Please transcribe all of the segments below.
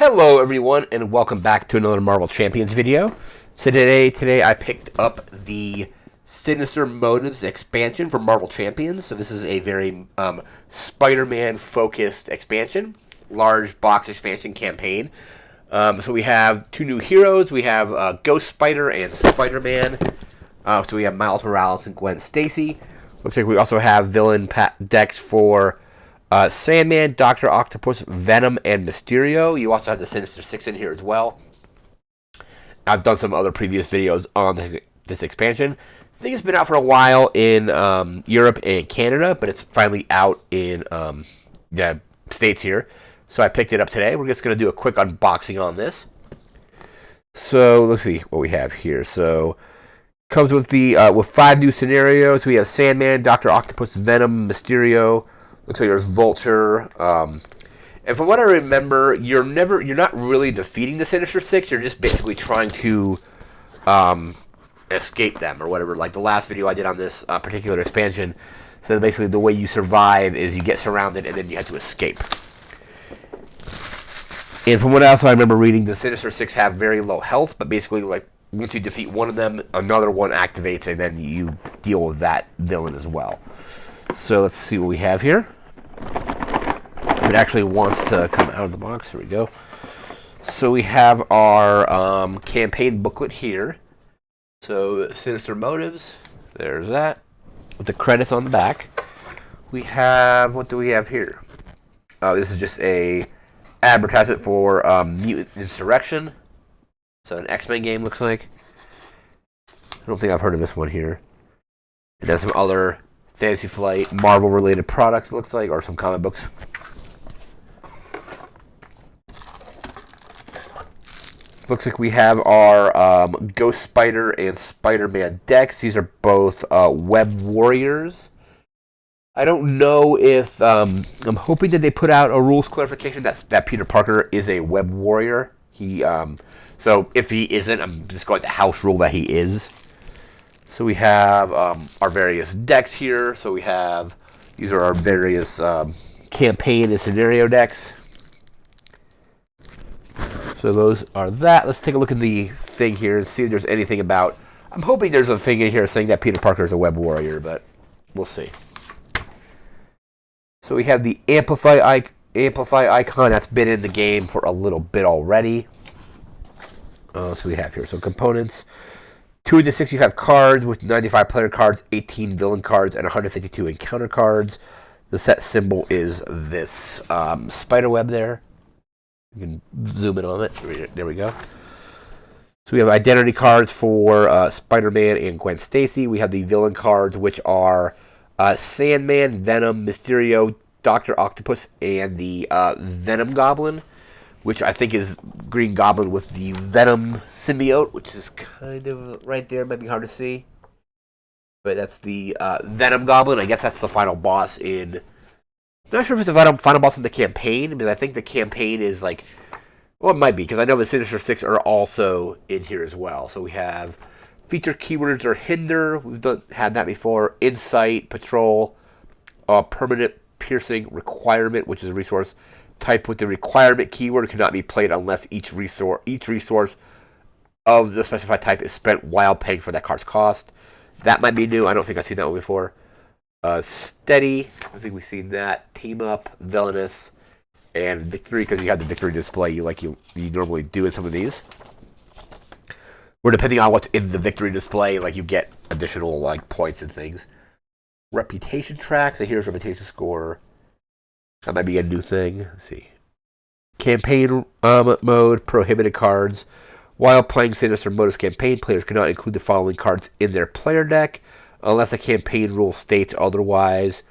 Hello everyone and welcome back to another Marvel Champions video. So today I picked up the Sinister Motives expansion for Marvel Champions. So this is a very Spider-Man focused expansion, large box expansion campaign. So we have two new heroes. We have Ghost Spider and Spider-Man. So we have Miles Morales and Gwen Stacy. Looks like we also have villain decks for Sandman, Dr. Octopus, Venom, and Mysterio. You also have the Sinister Six in here as well. I've done some other previous videos on this expansion. I think it's been out for a while in Europe and Canada, but it's finally out in the States here. So I picked it up today. We're just going to do a quick unboxing on this. So let's see what we have here. So comes with the with 5 new scenarios. We have Sandman, Dr. Octopus, Venom, Mysterio. Looks like there's Vulture, and from what I remember, you're not really defeating the Sinister Six. You're just basically trying to escape them or whatever. Like the last video I did on this particular expansion, so basically the way you survive is you get surrounded and then you have to escape. And from what else I remember reading, the Sinister Six have very low health, but basically like once you defeat one of them, another one activates, and then you deal with that villain as well. So let's see what we have here. If it actually wants to come out of the box, here we go. So we have our campaign booklet here. So Sinister Motives, there's that, with the credits on the back. We have, what do we have here? This is just a advertisement for Mutant Insurrection. So an X-Men game looks like. I don't think I've heard of this one here. It has some other Fantasy Flight, Marvel-related products, looks like, or some comic books. Looks like we have our Ghost Spider and Spider-Man decks. These are both Web Warriors. I don't know if I'm hoping that they put out a rules clarification that Peter Parker is a Web Warrior. So if he isn't, I'm just going to house rule that he is. So we have our various decks here. So we have, these are our various campaign and scenario decks. So those are that. Let's take a look at the thing here and see if there's anything about, I'm hoping there's a thing in here saying that Peter Parker is a Web Warrior, but we'll see. So we have the Amplify icon that's been in the game for a little bit already. So we have here, so components. 265 cards with 95 player cards, 18 villain cards, and 152 encounter cards. The set symbol is this spider web there. You can zoom in on it. There we go. So we have identity cards for Spider-Man and Gwen Stacy. We have the villain cards, which are Sandman, Venom, Mysterio, Dr. Octopus, and the Venom Goblin, which I think is Green Goblin with the Venom symbiote, which is kind of right there. Might be hard to see. But that's the Venom Goblin. I guess that's the final boss in... I'm not sure if it's the final boss in the campaign, because I think the campaign is like... Well, it might be, because I know the Sinister Six are also in here as well. So we have feature keywords are Hinder. We've had that before. Insight, Patrol, Permanent Piercing, Requirement, which is a resource type with the requirement keyword cannot be played unless each resource of the specified type is spent while paying for that card's cost. That might be new. I don't think I've seen that one before. Steady. I think we've seen that. Team Up, Villainous, and Victory, because you have the Victory display you normally do in some of these. Where depending on what's in the Victory display, like you get additional like points and things. Reputation track. So here's reputation score. That might be a new thing. Let's see. Campaign mode, prohibited cards. While playing Sinister Motives campaign, players cannot include the following cards in their player deck unless the campaign rule states otherwise.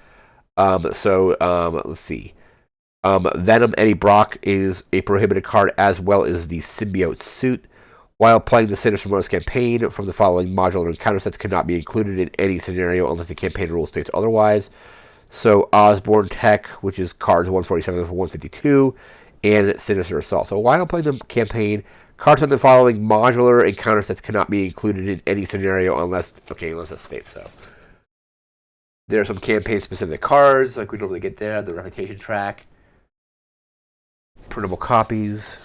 Let's see. Venom Eddie Brock is a prohibited card, as well as the symbiote suit. While playing the Sinister Motives campaign, from the following modular encounter sets cannot be included in any scenario unless the campaign rule states otherwise. So Osborn Tech, which is cards 147 to 152, and Sinister Assault. So while playing the campaign, cards on the following modular encounter sets cannot be included in any scenario unless it states so. There are some campaign-specific cards, like we normally get there, the reputation track, printable copies.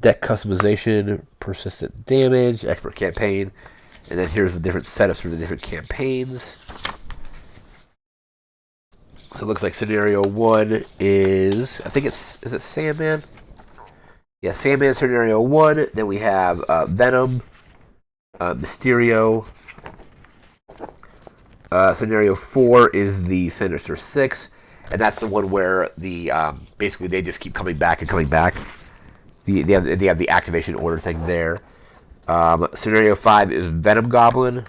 deck customization, persistent damage, expert campaign, and then here's the different setups for the different campaigns. So it looks like scenario 1 is, I think is it Sandman? Yeah, Sandman scenario 1. Then we have Venom, Mysterio. Scenario 4 is the Sinister Six, and that's the one where the basically they just keep coming back and coming back. They have the activation order thing there. Scenario 5 is Venom Goblin.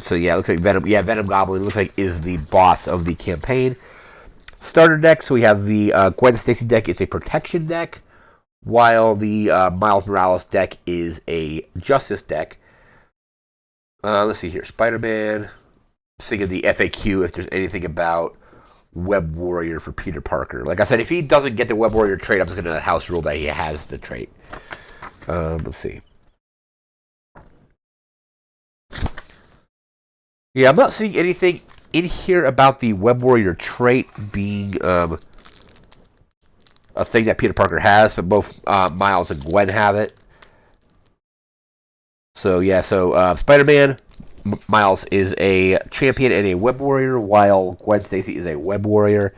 So yeah, it looks like Venom. Yeah, Venom Goblin looks like is the boss of the campaign. Starter deck. So we have the Gwen Stacy deck. It's a protection deck, while the Miles Morales deck is a Justice deck. Let's see here. Spider-Man. Thinking the FAQ if there's anything about Web Warrior for Peter Parker. Like I said, if he doesn't get the Web Warrior trait, I'm just going to house rule that he has the trait. Let's see. Yeah, I'm not seeing anything in here about the Web Warrior trait being a thing that Peter Parker has, but both Miles and Gwen have it. So yeah, so Spider-Man, Miles is a champion and a Web Warrior, while Gwen Stacy is a Web Warrior.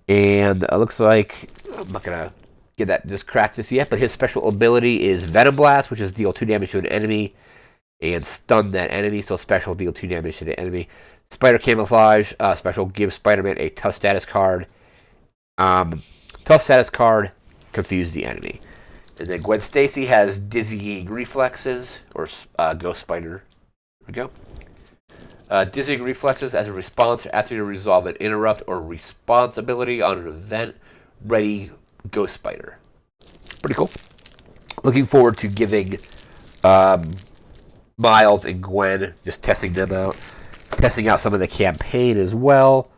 And it looks like, I'm not going to get that just cracked just yet, but his special ability is Venom Blast, which is deal 2 damage to an enemy and stun that enemy. So special, deal 2 damage to the enemy. Spider Camouflage, special, gives Spider-Man a tough status card. Tough status card, confuse the enemy. And then Gwen Stacy has Dizzying Reflexes, or Ghost Spider. There we go. Dizzying Reflexes as a response after you resolve an interrupt or response ability on an event. Ready, Ghost Spider. Pretty cool. Looking forward to giving Miles and Gwen, just testing them out. Testing out some of the campaign as well.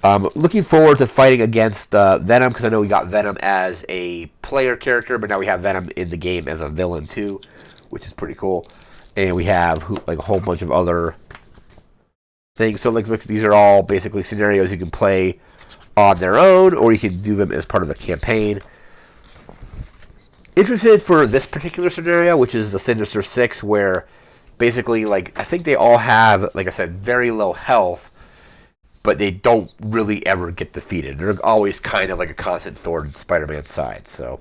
Looking forward to fighting against Venom, because I know we got Venom as a player character, but now we have Venom in the game as a villain too, which is pretty cool. And we have like a whole bunch of other things. So like, look, these are all basically scenarios you can play on their own, or you can do them as part of the campaign. Interested for this particular scenario, which is the Sinister Six, where basically, like, I think they all have, like I said, very low health, but they don't really ever get defeated. They're always kind of like a constant thorn in Spider-Man's side. So,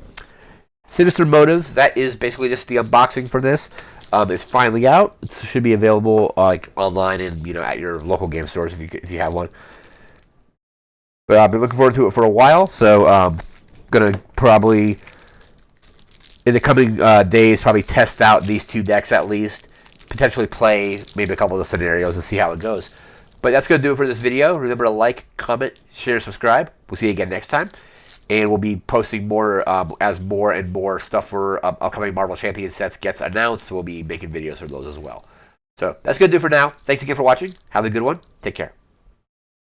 Sinister Motives, that is basically just the unboxing for this. It's finally out. It should be available like online and at your local game stores if you have one. But I've been looking forward to it for a while, so gonna probably in the coming days probably test out these 2 decks at least. Potentially play maybe a couple of the scenarios and see how it goes. But that's going to do it for this video. Remember to like, comment, share, subscribe. We'll see you again next time. And we'll be posting more as more and more stuff for upcoming Marvel Champion sets gets announced. We'll be making videos for those as well. So that's going to do it for now. Thanks again for watching. Have a good one. Take care.